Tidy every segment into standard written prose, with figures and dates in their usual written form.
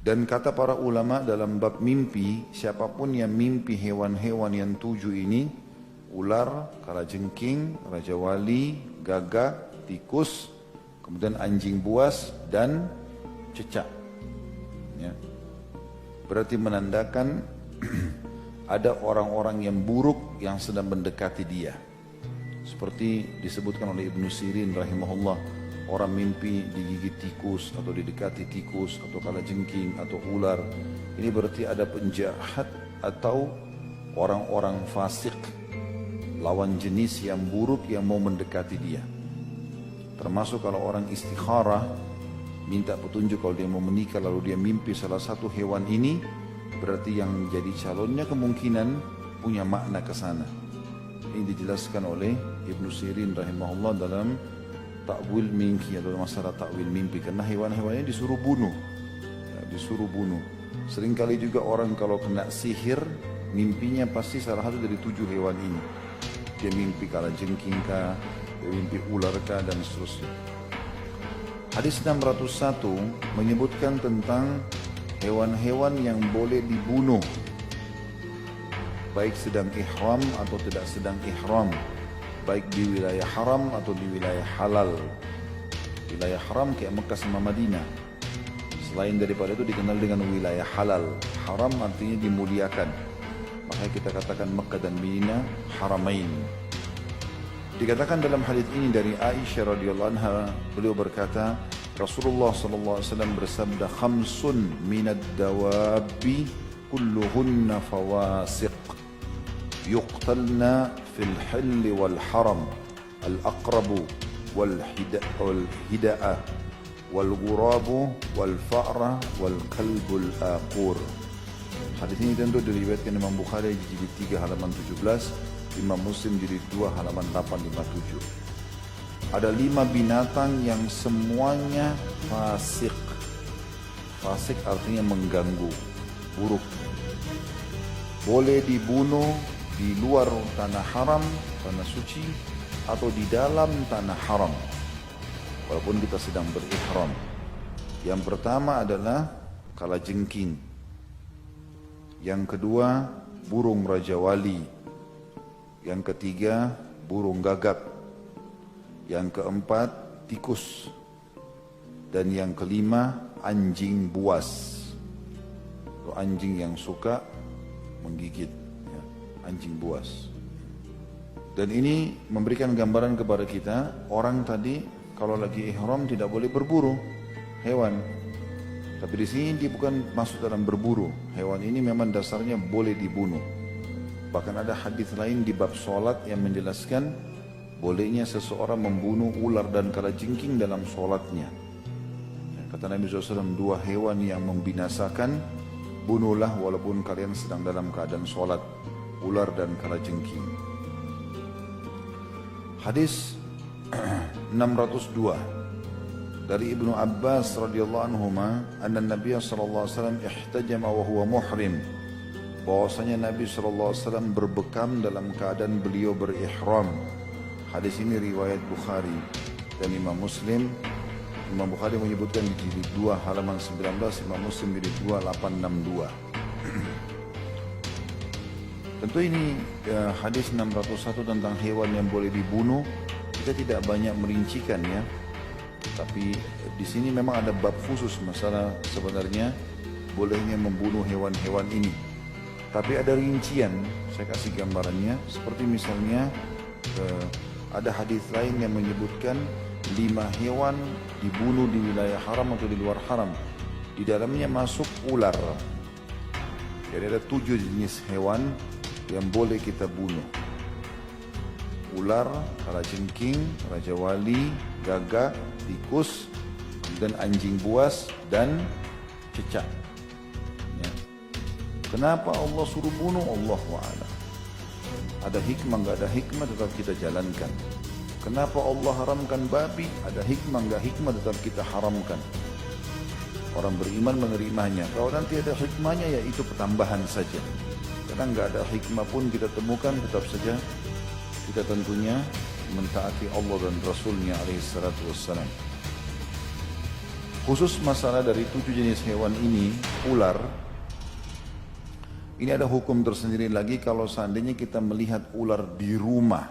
Dan kata para ulama dalam bab mimpi, siapapun yang mimpi hewan-hewan yang 7 ini, ular, kalajengking, raja wali, gagak, tikus, kemudian anjing buas dan cecak. Ya. Berarti menandakan ada orang-orang yang buruk yang sedang mendekati dia. Seperti disebutkan oleh Ibnu Sirin rahimahullah, orang mimpi digigit tikus atau didekati tikus atau kalajengking atau ular. Ini berarti ada penjahat atau orang-orang fasik, lawan jenis yang buruk yang mau mendekati dia. Termasuk kalau orang istikharah, minta petunjuk kalau dia mau menikah lalu dia mimpi salah satu hewan ini, berarti yang jadi calonnya kemungkinan punya makna ke sana. Ini dijelaskan oleh Ibnu Sirin rahimahullah dalam Ta'wil Mimpi atau masalah ta'wil mimpi, karena hewan-hewannya disuruh bunuh. Ya, disuruh bunuh. Seringkali juga orang kalau kena sihir, mimpinya pasti salah satu dari 7 hewan ini. Dia mimpi kalajengking kah, dia mimpi ular kah, dan seterusnya. Hadis 601 menyebutkan tentang hewan-hewan yang boleh dibunuh, baik sedang ihram atau tidak sedang ihram, baik di wilayah haram atau di wilayah halal. Wilayah haram kayak Mekah sama Madinah. Selain daripada itu dikenal dengan wilayah halal. Haram artinya dimuliakan. Makanya kita katakan Mekah dan Madinah haramain. Dikatakan dalam hadis ini dari Aisyah radhiyallahu anha, beliau berkata, Rasulullah sallallahu alaihi wasallam bersabda, "Khamsun minad dawabi kulluhunna fawasiq yuqtalna fil hilli wal haram, al-aqrabu wal hida'a wal ghurabu wal fa'ra wal kalbul aqur." Hadis ini tentu diriwayatkan Imam Bukhari di jilid 3 halaman 17, Imam Muslim jilid 2 halaman 857. Ada 5 binatang yang semuanya fasik. Fasik artinya mengganggu, buruk. Boleh dibunuh di luar tanah haram, tanah suci, atau di dalam tanah haram, walaupun kita sedang berihram. Yang pertama adalah kalajengking. Yang kedua, burung raja wali. Yang ketiga, burung gagak. Yang keempat, tikus. Dan yang kelima, anjing buas. Itu anjing yang suka menggigit, ya, anjing buas. Dan ini memberikan gambaran kepada kita, orang tadi kalau lagi ihram tidak boleh berburu hewan. Tapi di sini dia bukan masuk dalam berburu. Hewan ini memang dasarnya boleh dibunuh. Bahkan ada hadis lain di bab sholat yang menjelaskan bolehnya seseorang membunuh ular dan kalajengking dalam sholatnya. Kata Nabi SAW, 2 hewan yang membinasakan, bunuhlah walaupun kalian sedang dalam keadaan sholat, ular dan kalajengking. Hadis 602 dari Ibnu Abbas radhiyallahu anhuma, anna Nabi sallallahu alaihi wasallam ihtajama wa huwa muhrim. Bahwasanya Nabi sallallahu alaihi wasallam berbekam dalam keadaan beliau berihram. Hadis ini riwayat Bukhari dan Imam Muslim. Imam Bukhari menyebutkan di jilid 2 halaman 19, Imam Muslim jilid 2 862. Tentu ini hadis 601 tentang hewan yang boleh dibunuh. Kita tidak banyak merincikan ya. Tapi di sini memang ada bab khusus masalah sebenarnya bolehnya membunuh hewan-hewan ini. Tapi ada rincian, saya kasih gambarannya. Seperti misalnya ada hadis lain yang menyebutkan 5 hewan dibunuh di wilayah haram atau di luar haram. Di dalamnya masuk ular. Jadi ada 7 jenis hewan yang boleh kita bunuh. Ular, kalajengking, raja wali, gagak, tikus, dan anjing buas dan cecak. Ya. Kenapa Allah suruh bunuh? Allahu a'lam. Ada hikmah, nggak ada hikmah, tetap kita jalankan. Kenapa Allah haramkan babi? Ada hikmah, nggak hikmah, tetap kita haramkan. Orang beriman menerimanya. Kalau nanti ada hikmahnya, ya itu pertambahan saja. Karena nggak ada hikmah pun kita temukan, tetap saja kita tentunya mentaati Allah dan Rasulnya alaihi salatu wassalam. Khusus masalah dari 7 jenis hewan ini, ular, ini ada hukum tersendiri lagi kalau seandainya kita melihat ular di rumah,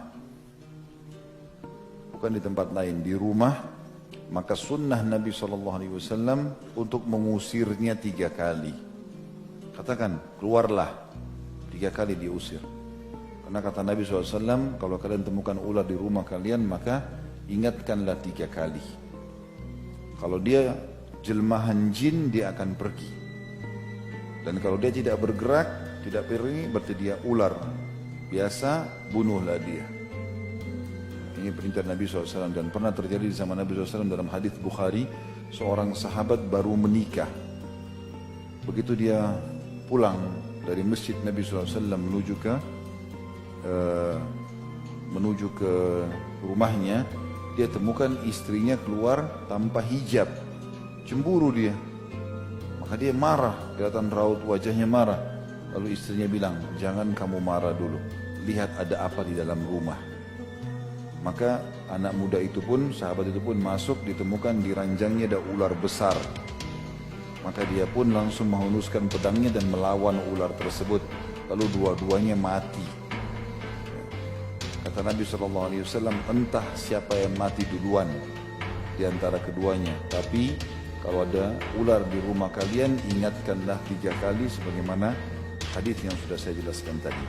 bukan di tempat lain, di rumah, maka sunnah Nabi SAW untuk mengusirnya 3 kali. Katakan, keluarlah, 3 kali diusir. Karena kata Nabi SAW, kalau kalian temukan ular di rumah kalian, maka ingatkanlah 3 kali. Kalau dia jelmahan jin, dia akan pergi. Dan kalau dia tidak bergerak, tidak pergi, berarti dia ular biasa, bunuhlah dia. Ini perintah Nabi SAW, dan pernah terjadi di zaman Nabi SAW dalam hadis Bukhari, seorang sahabat baru menikah. Begitu dia pulang dari masjid Nabi SAW menuju ke rumahnya, dia temukan istrinya keluar tanpa hijab. Cemburu dia. Maka dia marah, kelihatan raut wajahnya marah. Lalu istrinya bilang, jangan kamu marah dulu, lihat ada apa di dalam rumah. Maka anak muda itu pun, sahabat itu pun masuk, ditemukan di ranjangnya ada ular besar. Maka dia pun langsung menghunuskan pedangnya dan melawan ular tersebut. Lalu dua-duanya mati. Kata Nabi SAW, entah siapa yang mati duluan di antara keduanya. Tapi kalau ada ular di rumah kalian, ingatkanlah 3 kali sebagaimana hadis yang sudah saya jelaskan tadi.